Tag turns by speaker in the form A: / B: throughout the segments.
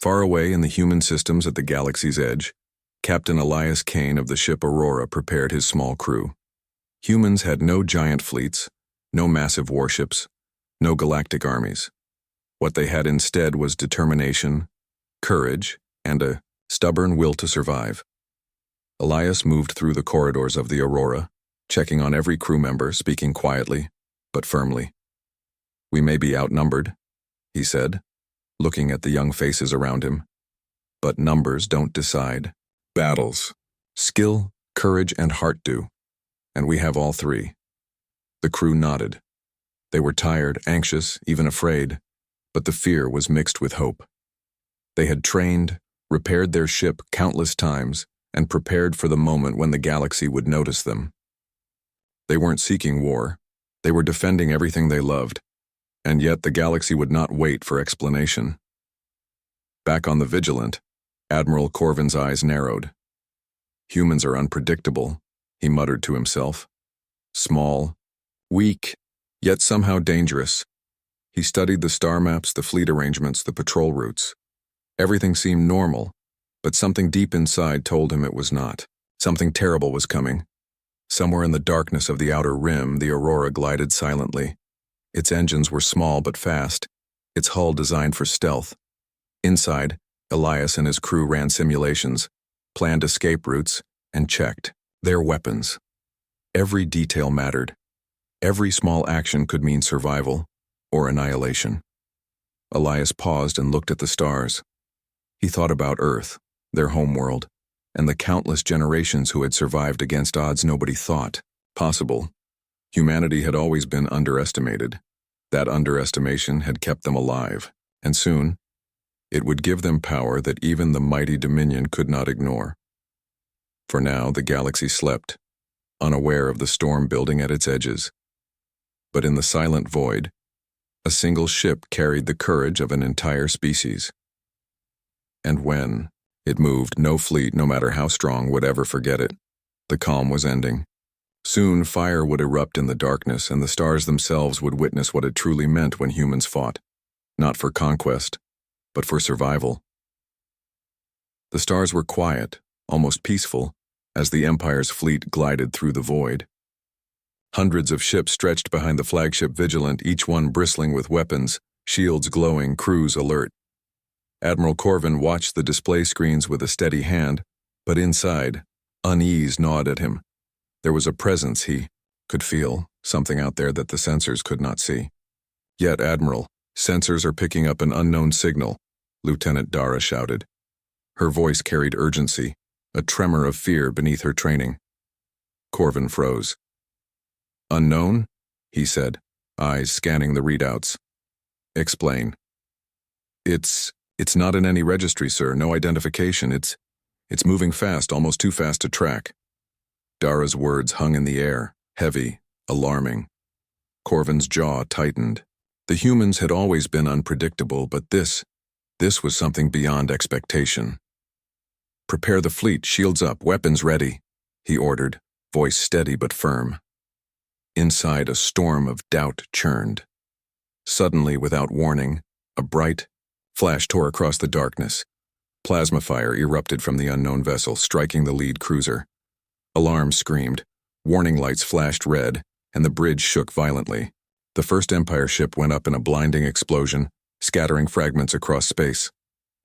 A: Far away in the human systems at the galaxy's edge, Captain Elias Kane of the ship Aurora prepared his small crew. Humans had no giant fleets, no massive warships, no galactic armies. What they had instead was determination, courage, and a stubborn will to survive. Elias moved through the corridors of the Aurora, checking on every crew member, speaking quietly, but firmly. "We may be outnumbered," he said, looking at the young faces around him. "But numbers don't decide battles. Skill, courage, and heart do. And we have all three." The crew nodded. They were tired, anxious, even afraid, but the fear was mixed with hope. They had trained, repaired their ship countless times, and prepared for the moment when the galaxy would notice them. They weren't seeking war. They were defending everything they loved, and yet the galaxy would not wait for explanation. Back on the Vigilant, Admiral Corvin's eyes narrowed. "Humans are unpredictable," he muttered to himself. "Small, weak, yet somehow dangerous." He studied the star maps, the fleet arrangements, the patrol routes. Everything seemed normal, but something deep inside told him it was not. Something terrible was coming. Somewhere in the darkness of the outer rim, the Aurora glided silently. Its engines were small but fast, its hull designed for stealth. Inside, Elias and his crew ran simulations, planned escape routes, and checked their weapons. Every detail mattered. Every small action could mean survival or annihilation. Elias paused and looked at the stars. He thought about Earth, their homeworld, and the countless generations who had survived against odds nobody thought possible. Humanity had always been underestimated. That underestimation had kept them alive, and soon, it would give them power that even the mighty Dominion could not ignore. For now, the galaxy slept, unaware of the storm building at its edges. But in the silent void, a single ship carried the courage of an entire species. And when it moved, no fleet, no matter how strong, would ever forget it. The calm was ending. Soon fire would erupt in the darkness, and the stars themselves would witness what it truly meant when humans fought, not for conquest, but for survival. The stars were quiet, almost peaceful, as the Empire's fleet glided through the void. Hundreds of ships stretched behind the flagship Vigilant, each one bristling with weapons, shields glowing, crews alert. Admiral Corvin watched the display screens with a steady hand, but inside, unease gnawed at him. There was a presence he could feel, something out there that the sensors could not see. "Yet, Admiral, sensors are picking up an unknown signal," Lieutenant Dara shouted. Her voice carried urgency, a tremor of fear beneath her training. Corvin froze. "Unknown?" he said, eyes scanning the readouts. "Explain." It's not in any registry, sir. No identification. It's moving fast, almost too fast to track." Dara's words hung in the air, heavy, alarming. Corvin's jaw tightened. The humans had always been unpredictable, but this was something beyond expectation. "Prepare the fleet, shields up, weapons ready," he ordered, voice steady but firm. Inside, a storm of doubt churned. Suddenly, without warning, a bright flash tore across the darkness. Plasma fire erupted from the unknown vessel, striking the lead cruiser. Alarms screamed, warning lights flashed red, and the bridge shook violently. The first Empire ship went up in a blinding explosion, scattering fragments across space.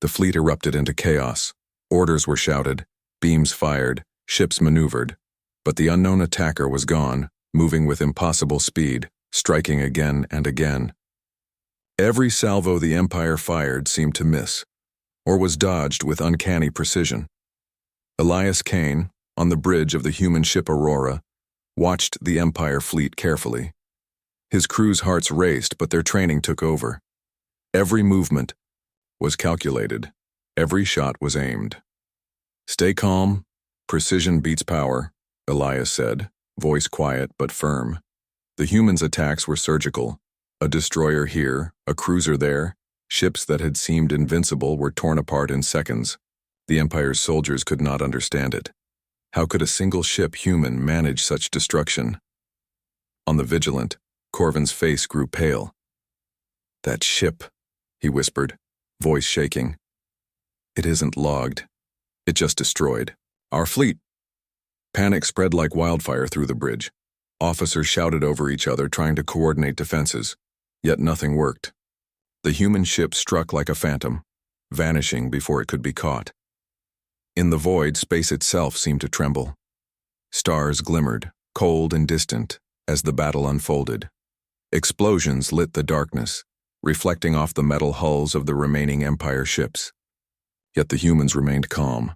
A: The fleet erupted into chaos. Orders were shouted, beams fired, ships maneuvered. But the unknown attacker was gone, moving with impossible speed, striking again and again. Every salvo the Empire fired seemed to miss, or was dodged with uncanny precision. Elias Kane, on the bridge of the human ship Aurora, watched the Empire fleet carefully. His crew's hearts raced, but their training took over. Every movement was calculated. Every shot was aimed. "Stay calm. Precision beats power," Elias said, voice quiet but firm. The humans' attacks were surgical. A destroyer here, a cruiser there, ships that had seemed invincible were torn apart in seconds. The Empire's soldiers could not understand it. How could a single ship human manage such destruction? On the Vigilant, Corvin's face grew pale. "That ship," he whispered, voice shaking. It isn't logged. It just destroyed. Our fleet. Panic spread like wildfire through the bridge. Officers shouted over each other, trying to coordinate defenses. Yet nothing worked. The human ship struck like a phantom, vanishing before it could be caught. In the void, space itself seemed to tremble. Stars glimmered, cold and distant, as the battle unfolded. Explosions lit the darkness, reflecting off the metal hulls of the remaining Empire ships. Yet the humans remained calm,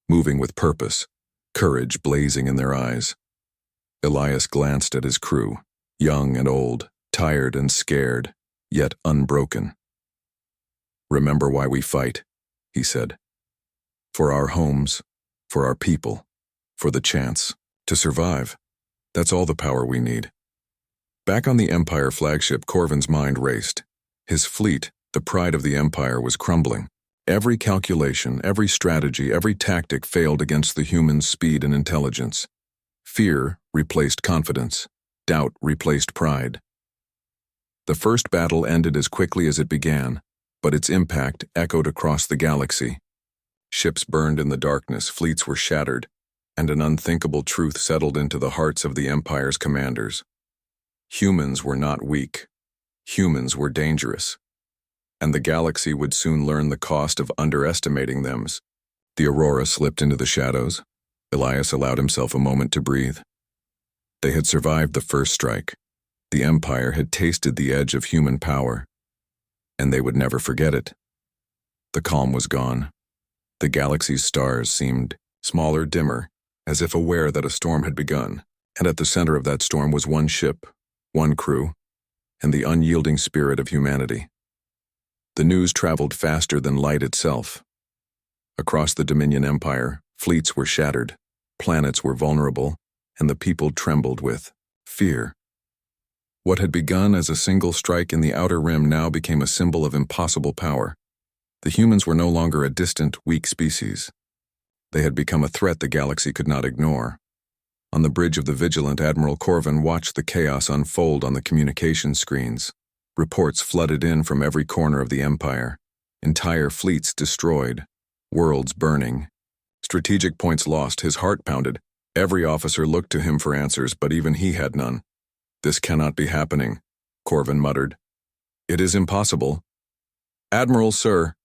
A: moving with purpose, courage blazing in their eyes. Elias glanced at his crew, young and old, tired and scared, yet unbroken. "Remember why we fight," he said. "For our homes, for our people, for the chance to survive. That's all the power we need." Back on the Empire flagship, Corvin's mind raced. His fleet, the pride of the Empire, was crumbling. Every calculation, every strategy, every tactic failed against the humans' speed and intelligence. Fear replaced confidence. Doubt replaced pride. The first battle ended as quickly as it began, but its impact echoed across the galaxy. Ships burned in the darkness, fleets were shattered, and an unthinkable truth settled into the hearts of the Empire's commanders. Humans were not weak. Humans were dangerous. And the galaxy would soon learn the cost of underestimating them. The Aurora slipped into the shadows. Elias allowed himself a moment to breathe. They had survived the first strike. The Empire had tasted the edge of human power, and they would never forget it. The calm was gone. The galaxy's stars seemed smaller, dimmer, as if aware that a storm had begun, and at the center of that storm was one ship, one crew, and the unyielding spirit of humanity. The news traveled faster than light itself. Across the Dominion Empire, fleets were shattered, planets were vulnerable, and the people trembled with fear. What had begun as a single strike in the Outer Rim now became a symbol of impossible power. The humans were no longer a distant, weak species. They had become a threat the galaxy could not ignore. On the bridge of the Vigilant, Admiral Corvin watched the chaos unfold on the communication screens. Reports flooded in from every corner of the Empire. Entire fleets destroyed. Worlds burning. Strategic points lost. His heart pounded. Every officer looked to him for answers, but even he had none. "This cannot be happening," Corvin muttered. "It is impossible." "Admiral, sir,"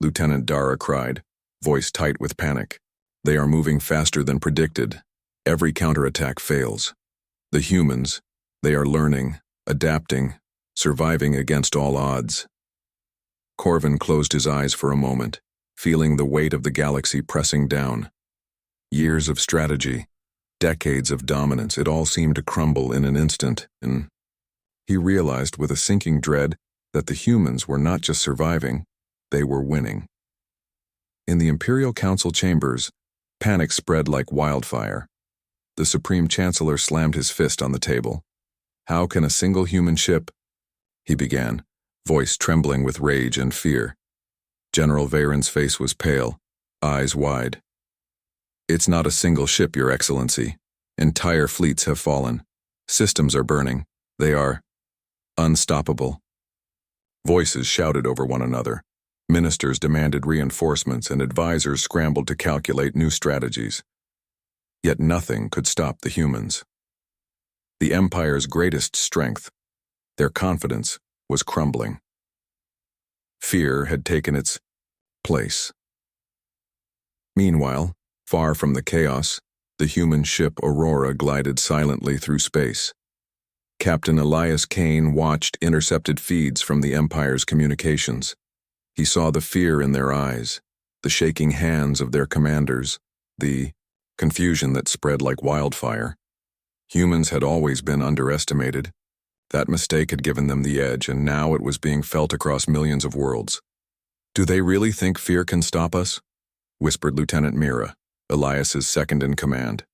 A: Lieutenant Dara cried, voice tight with panic. "They are moving faster than predicted. Every counterattack fails. The humans, they are learning, adapting, surviving against all odds." Corvin closed his eyes for a moment, feeling the weight of the galaxy pressing down. Years of strategy, decades of dominance, it all seemed to crumble in an instant, and he realized with a sinking dread that the humans were not just surviving, they were winning. In the Imperial Council chambers, panic spread like wildfire. The Supreme Chancellor slammed his fist on the table. "How can a single human ship—" he began, voice trembling with rage and fear. General Veyron's face was pale, eyes wide. "It's not a single ship, Your Excellency. Entire fleets have fallen. Systems are burning. They are unstoppable." Voices shouted over one another. Ministers demanded reinforcements, and advisors scrambled to calculate new strategies. Yet nothing could stop the humans. The Empire's greatest strength, their confidence, was crumbling. Fear had taken its place. Meanwhile, far from the chaos, the human ship Aurora glided silently through space. Captain Elias Kane watched intercepted feeds from the Empire's communications. He saw the fear in their eyes, the shaking hands of their commanders, the confusion that spread like wildfire. Humans had always been underestimated. That mistake had given them the edge, and now it was being felt across millions of worlds. "Do they really think fear can stop us?" whispered Lieutenant Mira, Elias's second in command.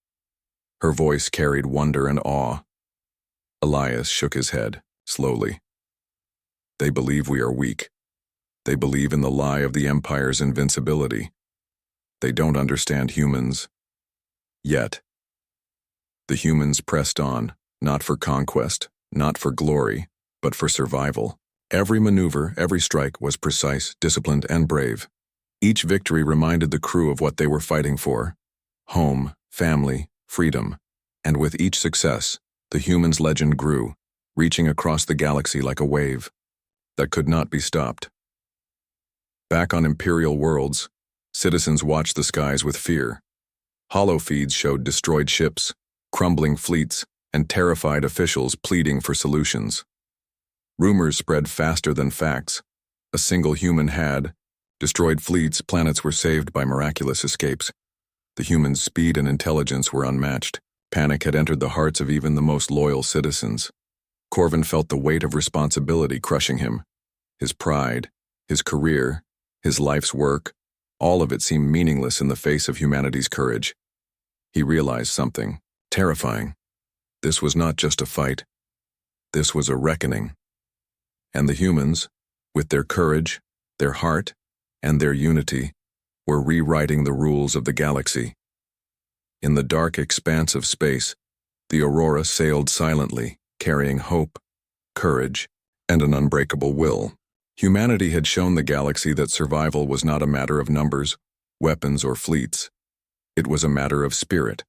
A: Her voice carried wonder and awe. Elias shook his head, slowly. "They believe we are weak. They believe in the lie of the Empire's invincibility. They don't understand humans. Yet." The humans pressed on, not for conquest, not for glory, but for survival. Every maneuver, every strike was precise, disciplined, and brave. Each victory reminded the crew of what they were fighting for: home, family, freedom. And with each success, the humans' legend grew, reaching across the galaxy like a wave that could not be stopped. Back on Imperial worlds, citizens watched the skies with fear. Holofeeds showed destroyed ships, crumbling fleets, and terrified officials pleading for solutions. Rumors spread faster than facts. A single human had destroyed fleets, planets were saved by miraculous escapes. The humans' speed and intelligence were unmatched. Panic had entered the hearts of even the most loyal citizens. Corvin felt the weight of responsibility crushing him. His pride, his career, his life's work, all of it seemed meaningless in the face of humanity's courage. He realized something terrifying. This was not just a fight. This was a reckoning. And the humans, with their courage, their heart, and their unity, were rewriting the rules of the galaxy. In the dark expanse of space, the Aurora sailed silently, carrying hope, courage, and an unbreakable will. Humanity had shown the galaxy that survival was not a matter of numbers, weapons, or fleets. It was a matter of spirit.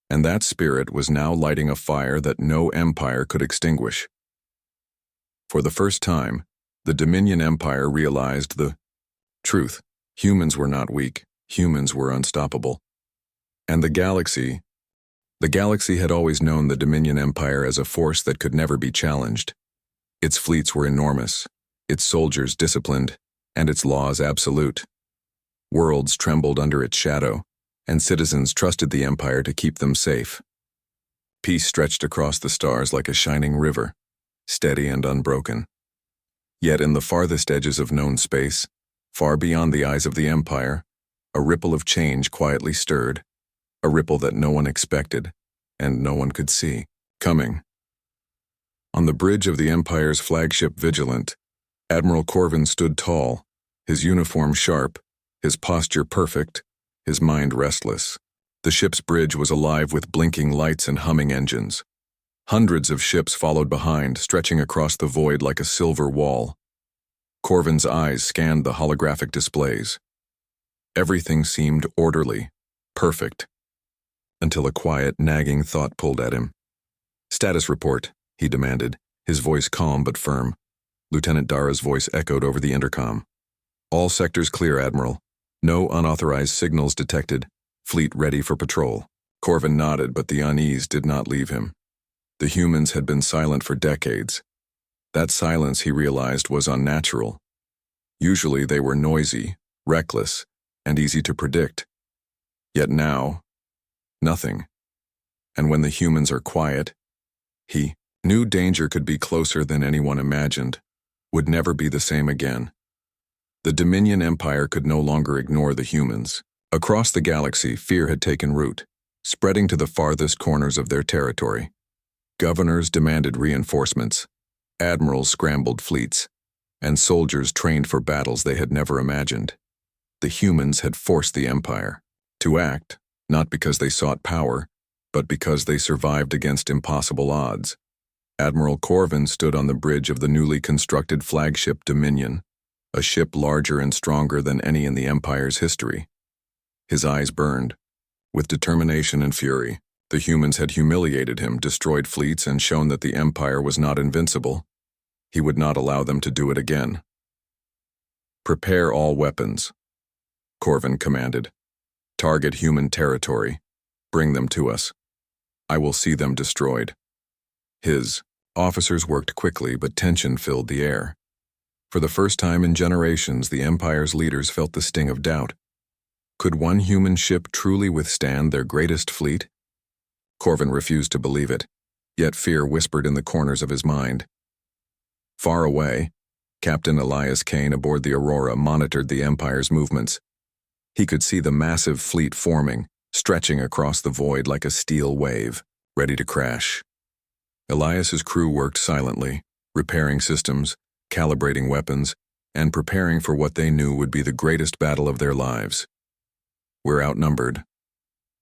A: And that spirit was now lighting a fire that no empire could extinguish. For the first time, the Dominion Empire realized the truth. Humans were not weak. Humans were unstoppable. And the galaxy had always known the Dominion Empire as a force that could never be challenged. Its fleets were enormous, its soldiers disciplined, and its laws absolute. Worlds trembled under its shadow, and citizens trusted the Empire to keep them safe. Peace stretched across the stars like a shining river, steady and unbroken. Yet in the farthest edges of known space, far beyond the eyes of the Empire, a ripple of change quietly stirred, a ripple that no one expected, and no one could see, coming. On the bridge of the Empire's flagship Vigilant, Admiral Corvin stood tall, his uniform sharp, his posture perfect, his mind restless. The ship's bridge was alive with blinking lights and humming engines. Hundreds of ships followed behind, stretching across the void like a silver wall. Corvin's eyes scanned the holographic displays. Everything seemed orderly, perfect, until a quiet, nagging thought pulled at him. "Status report," he demanded, his voice calm but firm. Lieutenant Dara's voice echoed over the intercom. "All sectors clear, Admiral. No unauthorized signals detected. Fleet ready for patrol." Corvin nodded, but the unease did not leave him. The humans had been silent for decades. That silence, he realized, was unnatural. Usually they were noisy, reckless, and easy to predict. Yet now, nothing. And when the humans are quiet, he knew danger could be closer than anyone imagined, would never be the same again. The Dominion Empire could no longer ignore the humans. Across the galaxy, fear had taken root, spreading to the farthest corners of their territory. Governors demanded reinforcements, admirals scrambled fleets, and soldiers trained for battles they had never imagined. The humans had forced the Empire to act, not because they sought power, but because they survived against impossible odds. Admiral Corvin stood on the bridge of the newly constructed flagship Dominion, a ship larger and stronger than any in the Empire's history. His eyes burned, with determination and fury. The humans had humiliated him, destroyed fleets, and shown that the Empire was not invincible. He would not allow them to do it again. "Prepare all weapons," Corvin commanded. "Target human territory. Bring them to us. I will see them destroyed." His officers worked quickly, but tension filled the air. For the first time in generations, the Empire's leaders felt the sting of doubt. Could one human ship truly withstand their greatest fleet? Corvin refused to believe it, yet fear whispered in the corners of his mind. Far away, Captain Elias Kane aboard the Aurora monitored the Empire's movements. He could see the massive fleet forming, stretching across the void like a steel wave, ready to crash. Elias's crew worked silently, repairing systems, calibrating weapons, and preparing for what they knew would be the greatest battle of their lives. "We're outnumbered,"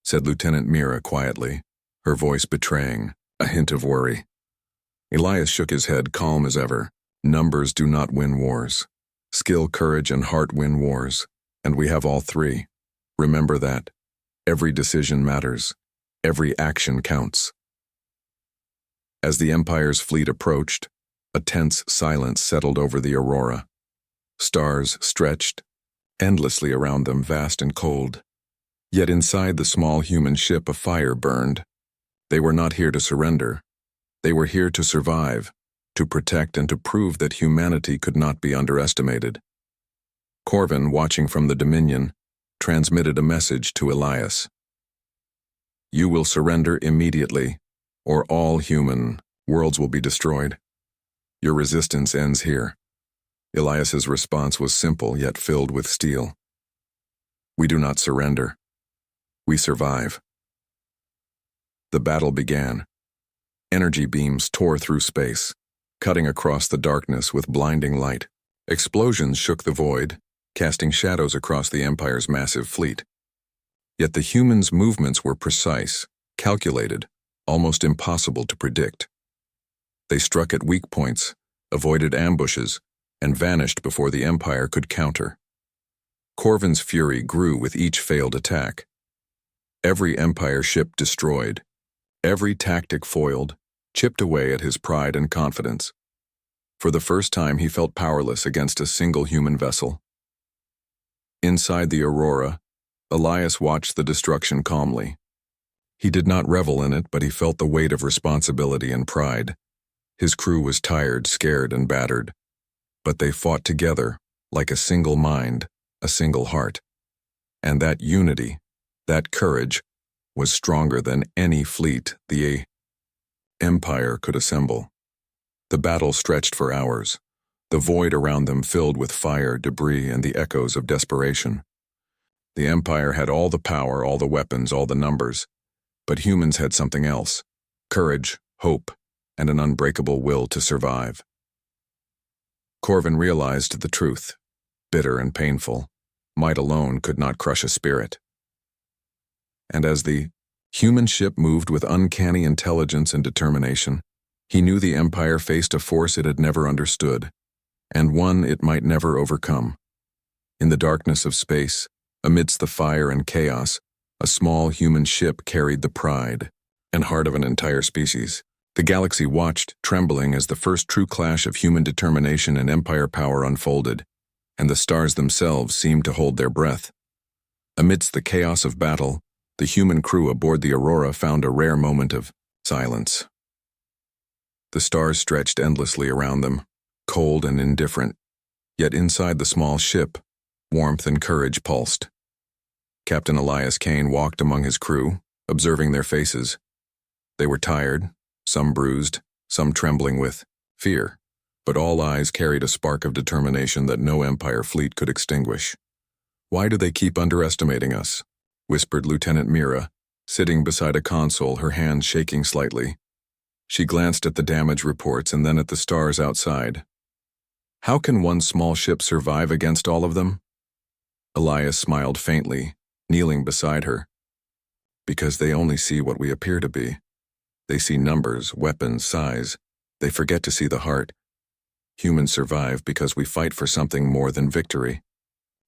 A: said Lieutenant Mira quietly, her voice betraying a hint of worry. Elias shook his head, calm as ever. "Numbers do not win wars. Skill, courage, and heart win wars. And we have all three. Remember that. Every decision matters. Every action counts. As the Empire's fleet approached, a tense silence settled over the Aurora. Stars stretched endlessly around them, vast and cold. Yet inside the small human ship a fire burned. They were not here to surrender. They were here to survive, to protect and to prove that humanity could not be underestimated. Corvin, watching from the Dominion, transmitted a message to Elias. You will surrender immediately, or all human worlds will be destroyed. Your resistance ends here. Elias's response was simple yet filled with steel. We do not surrender. We survive. The battle began. Energy beams tore through space, cutting across the darkness with blinding light. Explosions shook the void, casting shadows across the Empire's massive fleet. Yet the humans' movements were precise, calculated, almost impossible to predict. They struck at weak points, avoided ambushes, and vanished before the Empire could counter. Corvin's fury grew with each failed attack. Every Empire ship destroyed, every tactic foiled, chipped away at his pride and confidence. For the first time he felt powerless against a single human vessel. Inside the Aurora, Elias watched the destruction calmly. He did not revel in it, but he felt the weight of responsibility and pride. His crew was tired, scared, and battered. But they fought together, like a single mind, a single heart. And that unity, that courage, was stronger than any fleet the Empire could assemble. The battle stretched for hours, the void around them filled with fire, debris, and the echoes of desperation. The Empire had all the power, all the weapons, all the numbers, but humans had something else: courage, hope, and an unbreakable will to survive. Corvin realized the truth, bitter and painful. Might alone could not crush a spirit. And as the human ship moved with uncanny intelligence and determination, he knew the Empire faced a force it had never understood, and one it might never overcome. In the darkness of space, amidst the fire and chaos, a small human ship carried the pride and heart of an entire species. The galaxy watched, trembling, as the first true clash of human determination and Empire power unfolded, and the stars themselves seemed to hold their breath. Amidst the chaos of battle, the human crew aboard the Aurora found a rare moment of silence. The stars stretched endlessly around them, cold and indifferent, yet inside the small ship, warmth and courage pulsed. Captain Elias Kane walked among his crew, observing their faces. They were tired, some bruised, some trembling with fear, but all eyes carried a spark of determination that no Empire fleet could extinguish. "Why do they keep underestimating us?" whispered Lieutenant Mira, sitting beside a console, her hands shaking slightly. She glanced at the damage reports and then at the stars outside. "How can one small ship survive against all of them?" Elias smiled faintly, kneeling beside her. "Because they only see what we appear to be. They see numbers, weapons, size. They forget to see the heart. Humans survive because we fight for something more than victory.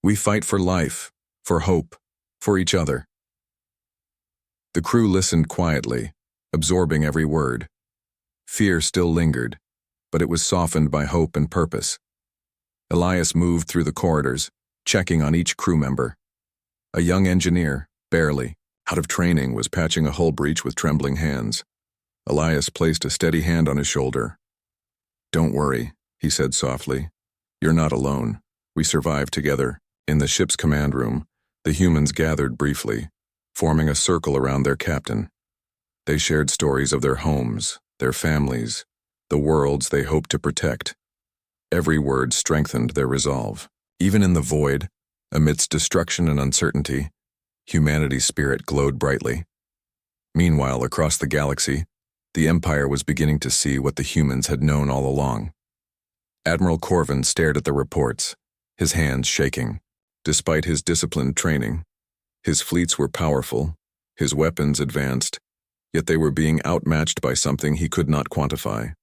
A: We fight for life, for hope, for each other." The crew listened quietly, absorbing every word. Fear still lingered, but it was softened by hope and purpose. Elias moved through the corridors, checking on each crew member. A young engineer, barely out of training, was patching a hull breach with trembling hands. Elias placed a steady hand on his shoulder. "Don't worry," he said softly. "You're not alone. We survived together." In the ship's command room, the humans gathered briefly, forming a circle around their captain. They shared stories of their homes, their families, the worlds they hoped to protect. Every word strengthened their resolve. Even in the void, amidst destruction and uncertainty, humanity's spirit glowed brightly. Meanwhile, across the galaxy, the Empire was beginning to see what the humans had known all along. Admiral Corvin stared at the reports, his hands shaking. Despite his disciplined training, his fleets were powerful, his weapons advanced, yet they were being outmatched by something he could not quantify.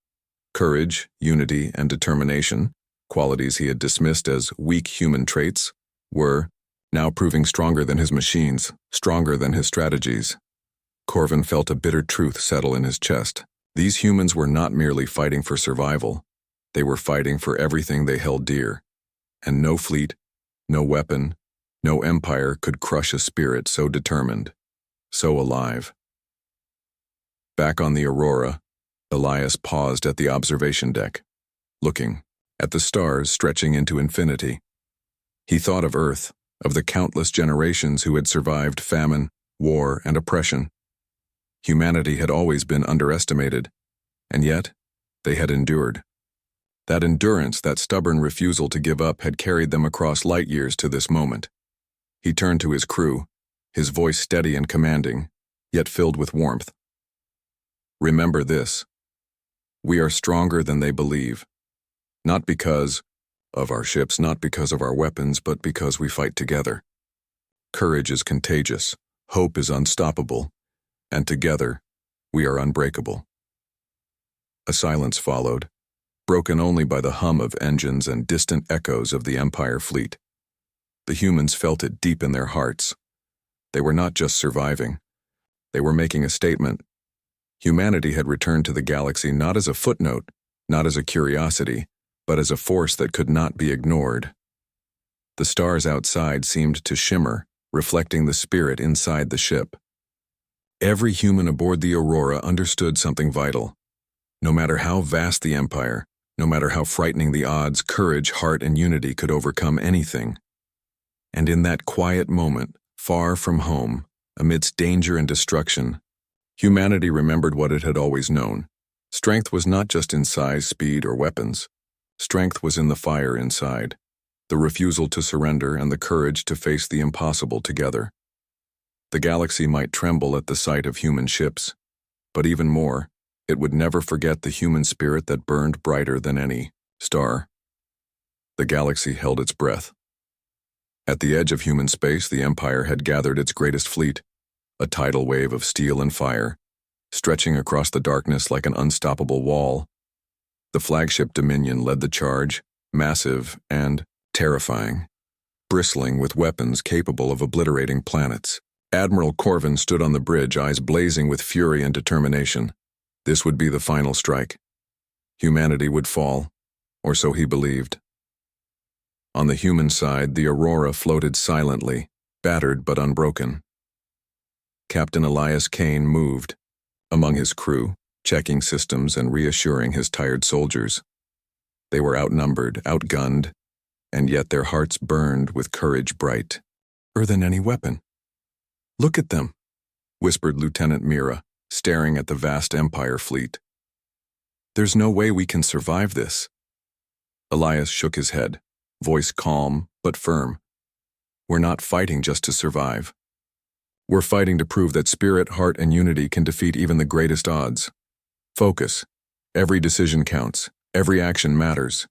A: Courage, unity, and determination, qualities he had dismissed as weak human traits, were now proving stronger than his machines, stronger than his strategies. Corvin felt a bitter truth settle in his chest. These humans were not merely fighting for survival. They were fighting for everything they held dear. And no fleet, no weapon, no empire could crush a spirit so determined, so alive. Back on the Aurora, Elias paused at the observation deck, looking at the stars stretching into infinity. He thought of Earth, of the countless generations who had survived famine, war, and oppression. Humanity had always been underestimated, and yet they had endured. That endurance, that stubborn refusal to give up had carried them across light years to this moment. He turned to his crew, his voice steady and commanding, yet filled with warmth. Remember this. We are stronger than they believe. Not because of our ships, not because of our weapons, but because we fight together. Courage is contagious, hope is unstoppable, and together we are unbreakable. A silence followed, broken only by the hum of engines and distant echoes of the Empire fleet. The humans felt it deep in their hearts. They were not just surviving. They were making a statement. Humanity had returned to the galaxy not as a footnote, not as a curiosity, but as a force that could not be ignored. The stars outside seemed to shimmer, reflecting the spirit inside the ship. Every human aboard the Aurora understood something vital. No matter how vast the Empire, no matter how frightening the odds, courage, heart, and unity could overcome anything. And in that quiet moment, far from home, amidst danger and destruction, humanity remembered what it had always known. Strength was not just in size, speed, or weapons. Strength was in the fire inside, the refusal to surrender and the courage to face the impossible together. The galaxy might tremble at the sight of human ships, but even more, it would never forget the human spirit that burned brighter than any star. The galaxy held its breath. At the edge of human space, the Empire had gathered its greatest fleet, a tidal wave of steel and fire, stretching across the darkness like an unstoppable wall. The flagship Dominion led the charge, massive and terrifying, bristling with weapons capable of obliterating planets. Admiral Corvin stood on the bridge, eyes blazing with fury and determination. This would be the final strike. Humanity would fall, or so he believed. On the human side, the Aurora floated silently, battered but unbroken. Captain Elias Kane moved among his crew, checking systems and reassuring his tired soldiers. They were outnumbered, outgunned, and yet their hearts burned with courage brighter than any weapon. "Look at them," whispered Lieutenant Mira, staring at the vast Empire fleet. "There's no way we can survive this." Elias shook his head, voice calm but firm. "We're not fighting just to survive. We're fighting to prove that spirit, heart, and unity can defeat even the greatest odds. Focus. Every decision counts. Every action matters."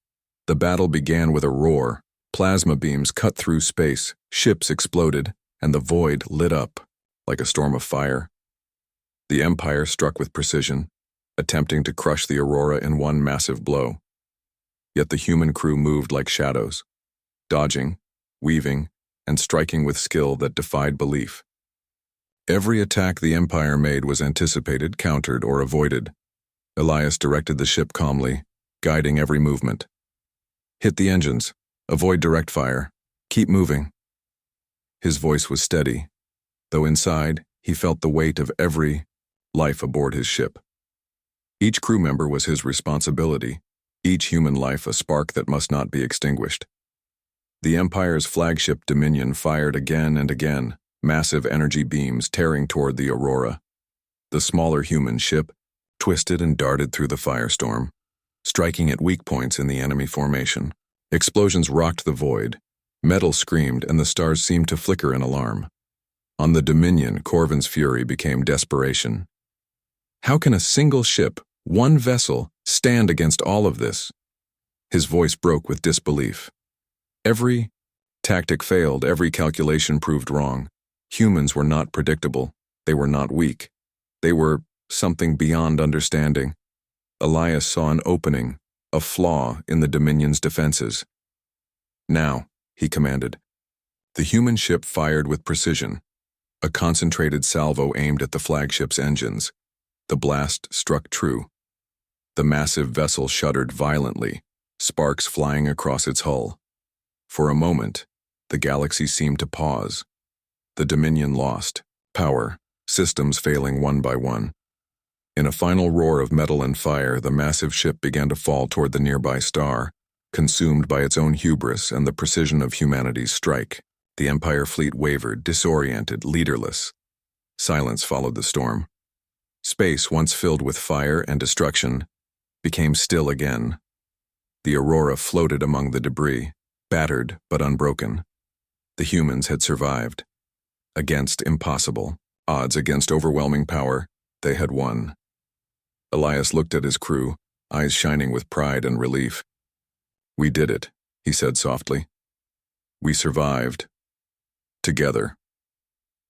A: The battle began with a roar. Plasma beams cut through space, ships exploded, and the void lit up like a storm of fire. The Empire struck with precision, attempting to crush the Aurora in one massive blow. Yet the human crew moved like shadows, dodging, weaving, and striking with skill that defied belief. Every attack the Empire made was anticipated, countered, or avoided. Elias directed the ship calmly, guiding every movement. "Hit the engines. Avoid direct fire. Keep moving." His voice was steady, though inside he felt the weight of every life aboard his ship. Each crew member was his responsibility, each human life a spark that must not be extinguished. The Empire's flagship Dominion fired again and again, massive energy beams tearing toward the Aurora. The smaller human ship twisted and darted through the firestorm, striking at weak points in the enemy formation. Explosions rocked the void, metal screamed, and the stars seemed to flicker in alarm. On the Dominion, Corvin's fury became desperation. How can a single ship, one vessel, stand against all of this? His voice broke with disbelief. Every tactic failed, every calculation proved wrong. Humans were not predictable. They were not weak. They were something beyond understanding. Elias saw an opening, a flaw in the Dominion's defenses. "Now," he commanded. The human ship fired with precision, a concentrated salvo aimed at the flagship's engines. The blast struck true. The massive vessel shuddered violently, sparks flying across its hull. For a moment, the galaxy seemed to pause. The Dominion lost, power, systems failing one by one. In a final roar of metal and fire, the massive ship began to fall toward the nearby star, consumed by its own hubris and the precision of humanity's strike. The Empire fleet wavered, disoriented, leaderless. Silence followed the storm. Space, once filled with fire and destruction, became still again. The Aurora floated among the debris, battered but unbroken. The humans had survived. Against impossible odds, against overwhelming power, they had won. Elias looked at his crew, eyes shining with pride and relief. "We did it," he said softly. "We survived. Together."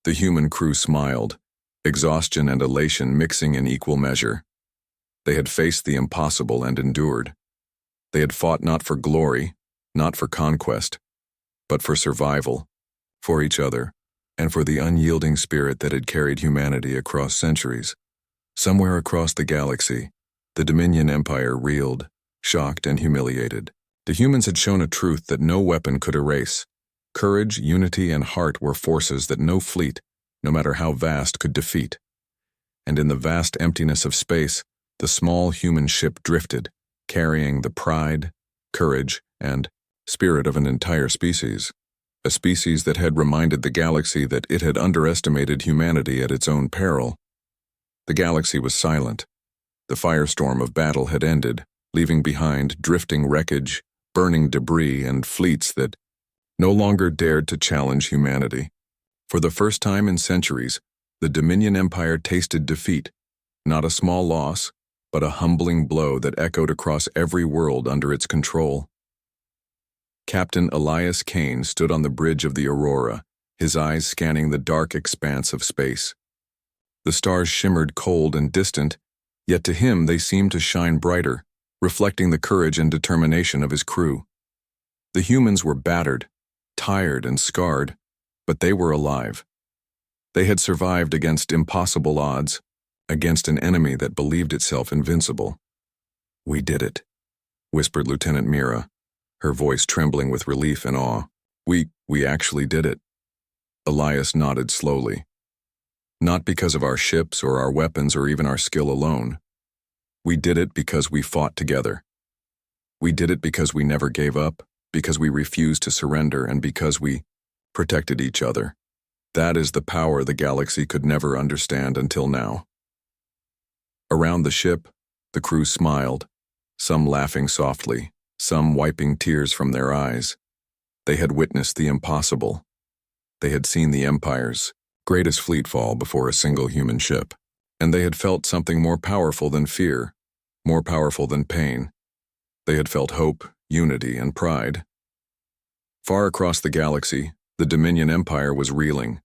A: The human crew smiled, exhaustion and elation mixing in equal measure. They had faced the impossible and endured. They had fought not for glory, not for conquest, but for survival, for each other, and for the unyielding spirit that had carried humanity across centuries. Somewhere across the galaxy, the Dominion Empire reeled, shocked and humiliated. The humans had shown a truth that no weapon could erase. Courage, unity, and heart were forces that no fleet, no matter how vast, could defeat. And in the vast emptiness of space, the small human ship drifted, carrying the pride, courage, and spirit of an entire species. A species that had reminded the galaxy that it had underestimated humanity at its own peril. The galaxy was silent. The firestorm of battle had ended, leaving behind drifting wreckage, burning debris, and fleets that no longer dared to challenge humanity. For the first time in centuries, the Dominion Empire tasted defeat, not a small loss, but a humbling blow that echoed across every world under its control. Captain Elias Kane stood on the bridge of the Aurora, his eyes scanning the dark expanse of space. The stars shimmered cold and distant, yet to him they seemed to shine brighter, reflecting the courage and determination of his crew. The humans were battered, tired and scarred, but they were alive. They had survived against impossible odds, against an enemy that believed itself invincible. "We did it," whispered Lieutenant Mira, her voice trembling with relief and awe. We actually did it." Elias nodded slowly. "Not because of our ships or our weapons or even our skill alone. We did it because we fought together. We did it because we never gave up, because we refused to surrender, and because we protected each other. That is the power the galaxy could never understand until now." Around the ship, the crew smiled, some laughing softly, some wiping tears from their eyes. They had witnessed the impossible. They had seen the Empire's greatest fleet fall before a single human ship, and they had felt something more powerful than fear, more powerful than pain. They had felt hope, unity, and pride. Far across the galaxy, the Dominion Empire was reeling.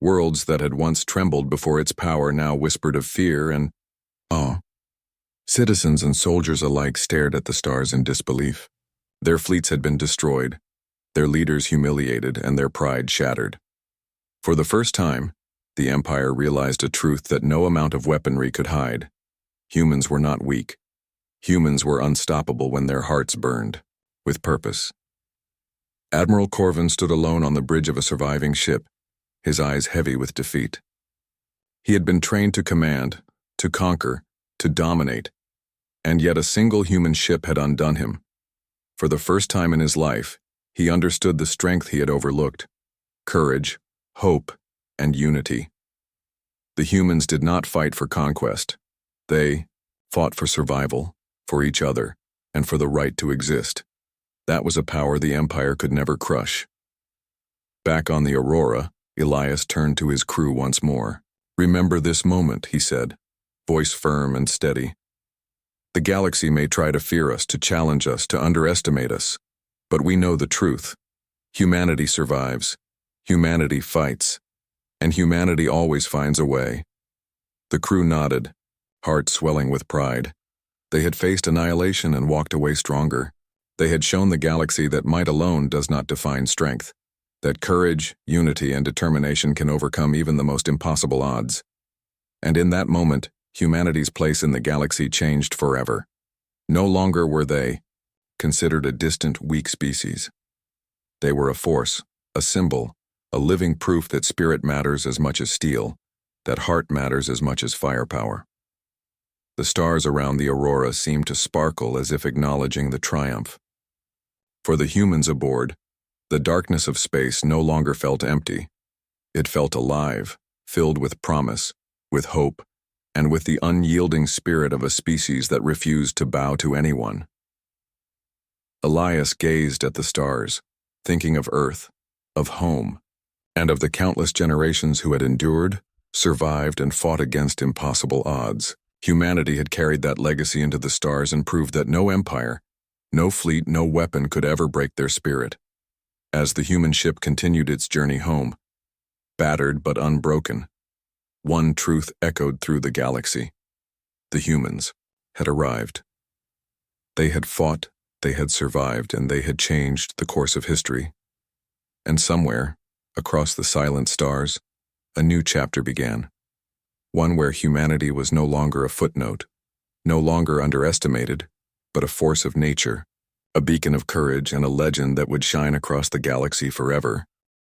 A: Worlds that had once trembled before its power now whispered of fear and awe. Citizens and soldiers alike stared at the stars in disbelief. Their fleets had been destroyed, their leaders humiliated, and their pride shattered. For the first time, the Empire realized a truth that no amount of weaponry could hide. Humans were not weak. Humans were unstoppable when their hearts burned, with purpose. Admiral Corvin stood alone on the bridge of a surviving ship, his eyes heavy with defeat. He had been trained to command, to conquer, to dominate, and yet a single human ship had undone him. For the first time in his life, he understood the strength he had overlooked: courage, hope, and unity. The humans did not fight for conquest. They fought for survival, for each other, and for the right to exist. That was a power the Empire could never crush. Back on the Aurora, Elias turned to his crew once more. "Remember this moment," he said, voice firm and steady. "The galaxy may try to fear us, to challenge us, to underestimate us, but we know the truth. Humanity survives, humanity fights, and humanity always finds a way." The crew nodded, hearts swelling with pride. They had faced annihilation and walked away stronger. They had shown the galaxy that might alone does not define strength. that courage, unity, and determination can overcome even the most impossible odds. And in that moment, humanity's place in the galaxy changed forever. No longer were they considered a distant, weak species. They were a force, a symbol, a living proof that spirit matters as much as steel, that heart matters as much as firepower. The stars around the aurora seemed to sparkle as if acknowledging the triumph. For the humans aboard, the darkness of space no longer felt empty. It felt alive, filled with promise, with hope, and with the unyielding spirit of a species that refused to bow to anyone. Elias gazed at the stars, thinking of Earth, of home, and of the countless generations who had endured, survived, and fought against impossible odds. Humanity had carried that legacy into the stars and proved that no empire, no fleet, no weapon could ever break their spirit. As the human ship continued its journey home, battered but unbroken, one truth echoed through the galaxy. The humans had arrived. They had fought, they had survived, and they had changed the course of history. And somewhere, across the silent stars, a new chapter began. One where humanity was no longer a footnote, no longer underestimated, but a force of nature, a beacon of courage and a legend that would shine across the galaxy forever.